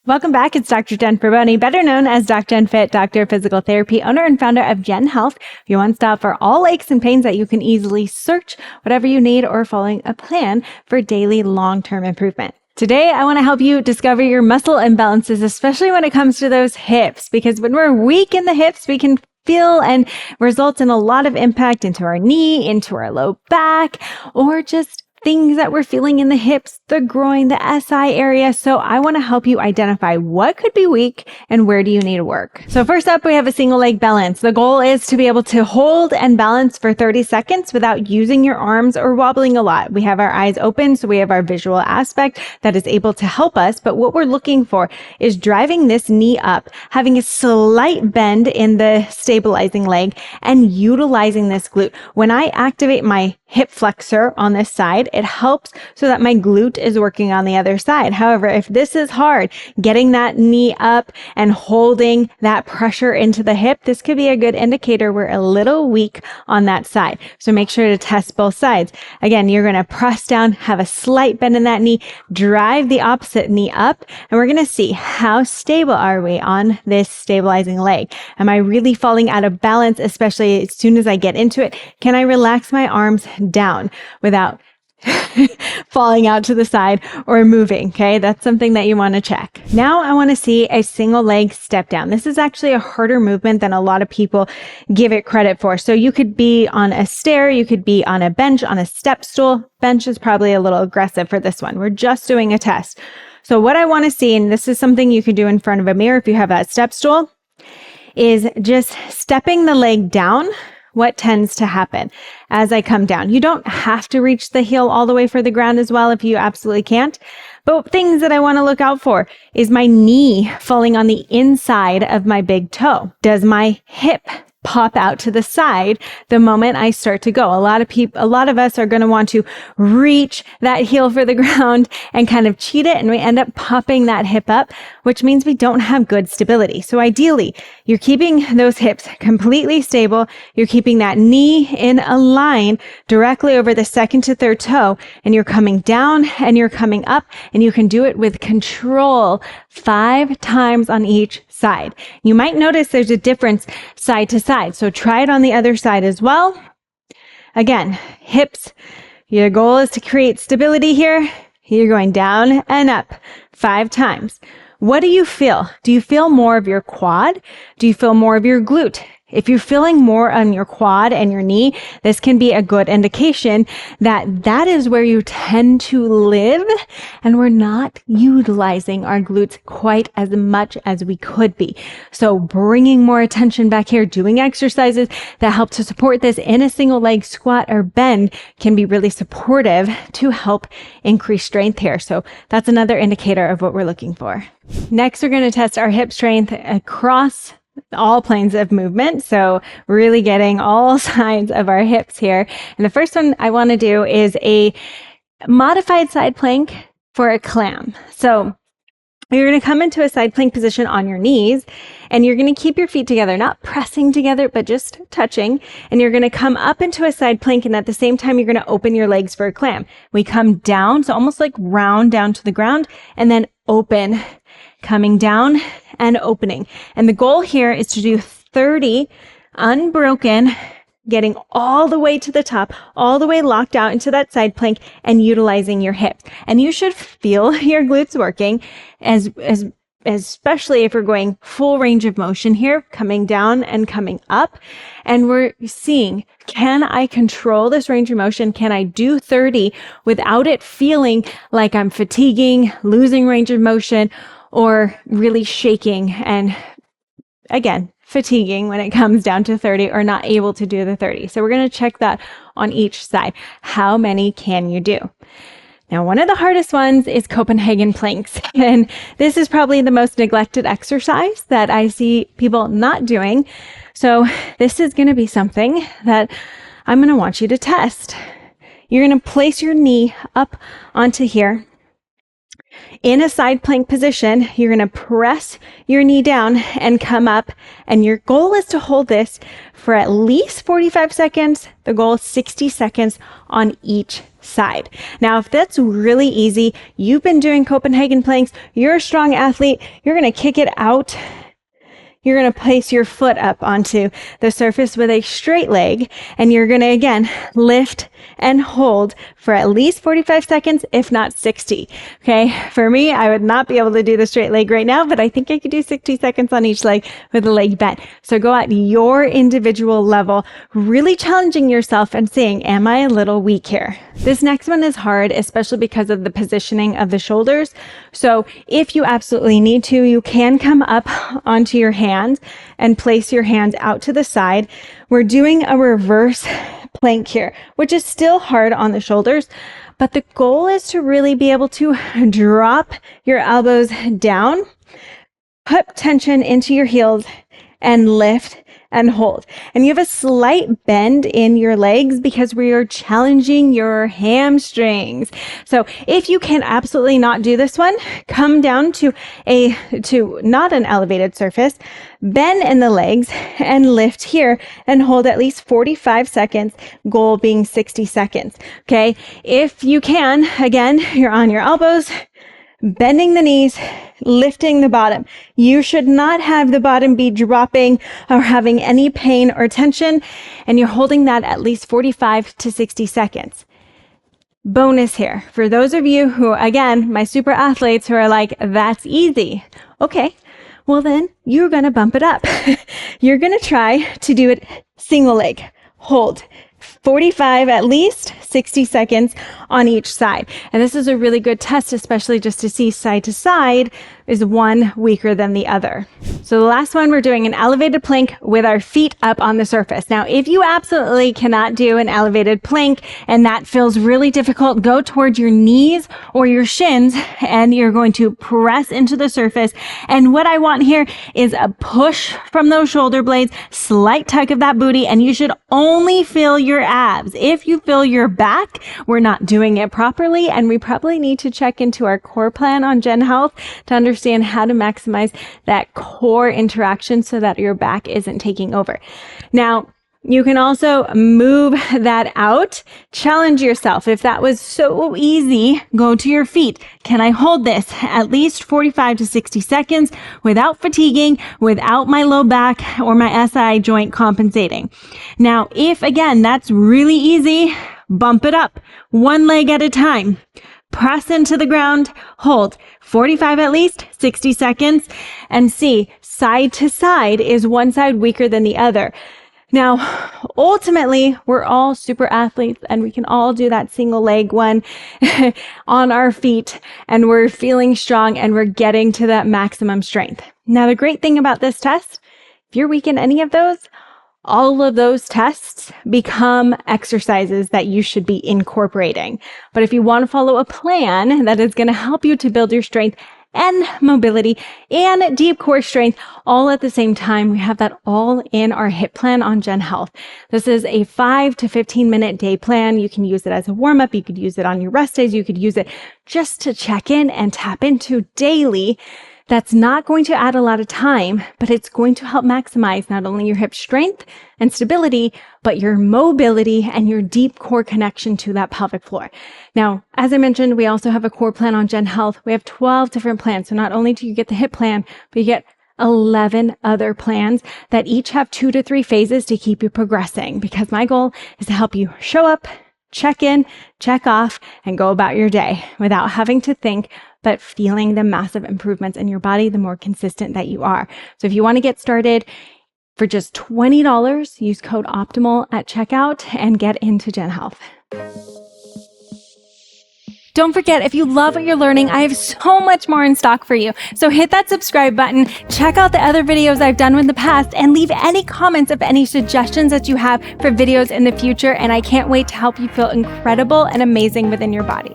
Welcome back. It's Dr. Jen Berboni, better known as DocJenFit, Doctor of Physical Therapy, owner and founder of Gen Health, your one-stop for all aches and pains that you can easily search whatever you need or following a plan for daily long-term improvement. Today, I want to help you discover your muscle imbalances, especially when it comes to those hips, because when we're weak in the hips, we can feel and results in a lot of impact into our knee, into our low back, or just things that we're feeling in the hips, the groin, the SI area. So I want to help you identify what could be weak and where do you need to work. So first up, we have a single leg balance. The goal is to be able to hold and balance for 30 seconds without using your arms or wobbling a lot. We have our eyes open, so we have our visual aspect that is able to help us. But what we're looking for is driving this knee up, having a slight bend in the stabilizing leg, and utilizing this glute. When I activate my hip flexor on this side, it helps so that my glute is working on the other side. However, if this is hard, getting that knee up and holding that pressure into the hip, this could be a good indicator we're a little weak on that side. So make sure to test both sides. Again, you're going to press down, have a slight bend in that knee, drive the opposite knee up, and we're going to see how stable are we on this stabilizing leg. Am I really falling out of balance, especially as soon as I get into it? Can I relax my arms down without falling out to the side or moving? Okay, that's something that you want to check. Now I want to see a single leg step down. This is actually a harder movement than a lot of people give it credit for. So you could be on a stair, you could be on a bench, on a step stool. Bench is probably a little aggressive for this one. We're just doing a test. So what I want to see, and this is something you can do in front of a mirror if you have that step stool, is just stepping the leg down. What tends to happen as I come down? You don't have to reach the heel all the way for the ground as well if you absolutely can't. But things that I want to look out for is my knee falling on the inside of my big toe. Does my hip pop out to the side the moment I start to go? A lot of us are going to want to reach that heel for the ground and kind of cheat it, and we end up popping that hip up, which means we don't have good stability. So ideally, you're keeping those hips completely stable. You're keeping that knee in a line directly over the second to third toe, and you're coming down and you're coming up, and you can do it with control 5 times on each side. You might notice there's a difference side to side. So try it on the other side as well. Again, hips, your goal is to create stability here. You're going down and up 5 times. What do you feel? Do you feel more of your quad? Do you feel more of your glute? If you're feeling more on your quad and your knee, this can be a good indication that that is where you tend to live, and we're not utilizing our glutes quite as much as we could be. So bringing more attention back here, doing exercises that help to support this in a single leg squat or bend can be really supportive to help increase strength here. So that's another indicator of what we're looking for. Next, we're going to test our hip strength across all planes of movement. So really getting all sides of our hips here. And the first one I want to do is a modified side plank for a clam. So you're going to come into a side plank position on your knees, and you're going to keep your feet together, not pressing together, but just touching. And you're going to come up into a side plank, and at the same time, you're going to open your legs for a clam. We come down, so almost like round down to the ground, and then open, coming down and opening. And the goal here is to do 30 unbroken, getting all the way to the top, all the way locked out into that side plank and utilizing your hips. And you should feel your glutes working especially if we're going full range of motion here, coming down and coming up. And we're seeing, can I control this range of motion? Can I do 30 without it feeling like I'm fatiguing, losing range of motion, or really shaking and, again, fatiguing when it comes down to 30 or not able to do the 30. So we're going to check that on each side. How many can you do? Now, one of the hardest ones is Copenhagen planks. And this is probably the most neglected exercise that I see people not doing. So this is going to be something that I'm going to want you to test. You're going to place your knee up onto here. In a side plank position, you're going to press your knee down and come up. And your goal is to hold this for at least 45 seconds. The goal is 60 seconds on each side. Now, if that's really easy, you've been doing Copenhagen planks, you're a strong athlete, you're going to kick it out. You're going to place your foot up onto the surface with a straight leg, and you're going to, again, lift and hold for at least 45 seconds, if not 60. Okay. For me, I would not be able to do the straight leg right now, but I think I could do 60 seconds on each leg with the leg bent. So go at your individual level, really challenging yourself and saying, am I a little weak here? This next one is hard, especially because of the positioning of the shoulders. So if you absolutely need to, you can come up onto your hands and place your hands out to the side. We're doing a reverse plank here, which is still hard on the shoulders, but the goal is to really be able to drop your elbows down, put tension into your heels, and lift and hold. And you have a slight bend in your legs because we are challenging your hamstrings. So if you can absolutely not do this one, come down to not an elevated surface, bend in the legs and lift here and hold at least 45 seconds, goal being 60 seconds. Okay. If you can, again, you're on your elbows, bending the knees, lifting the bottom. You should not have the bottom be dropping or having any pain or tension, and you're holding that at least 45 to 60 seconds. Bonus here, for those of you who, again, my super athletes who are like, that's easy. Okay, well then you're going to bump it up. You're going to try to do it single leg, hold. 45 at least, 60 seconds on each side. And this is a really good test, especially just to see side to side, is one weaker than the other. So the last one, we're doing an elevated plank with our feet up on the surface. Now, if you absolutely cannot do an elevated plank and that feels really difficult, go towards your knees or your shins and you're going to press into the surface. And what I want here is a push from those shoulder blades, slight tug of that booty, and you should only feel your abs. If you feel your back, we're not doing it properly, and we probably need to check into our core plan on Gen Health to understand how to maximize that core interaction so that your back isn't taking over. Now, you can also move that out, challenge yourself. If that was so easy, go to your feet. Can I hold this at least 45 to 60 seconds without fatiguing, without my low back or my SI joint compensating? Now, if again, that's really easy, bump it up one leg at a time. Press into the ground, hold 45 at least, 60 seconds, and see side to side, is one side weaker than the other. Now, ultimately, we're all super athletes and we can all do that single leg one on our feet, and we're feeling strong and we're getting to that maximum strength. Now, the great thing about this test, if you're weak in any of those, all of those tests become exercises that you should be incorporating. But if you want to follow a plan that is going to help you to build your strength and mobility and deep core strength all at the same time, we have that all in our HIIT plan on Gen Health. This is a 5 to 15 minute day plan. You can use it as a warm up. You could use it on your rest days. You could use it just to check in and tap into daily. That's not going to add a lot of time, but it's going to help maximize not only your hip strength and stability, but your mobility and your deep core connection to that pelvic floor. Now, as I mentioned, we also have a core plan on Gen Health. We have 12 different plans. So not only do you get the hip plan, but you get 11 other plans that each have 2 to 3 phases to keep you progressing, because my goal is to help you show up, check in, check off, and go about your day without having to think, but feeling the massive improvements in your body the more consistent that you are. So if you want to get started for just $20, use code OPTIMAL at checkout and get into Gen Health. Don't forget, if you love what you're learning, I have so much more in stock for you. So hit that subscribe button, check out the other videos I've done in the past, and leave any comments of any suggestions that you have for videos in the future. And I can't wait to help you feel incredible and amazing within your body.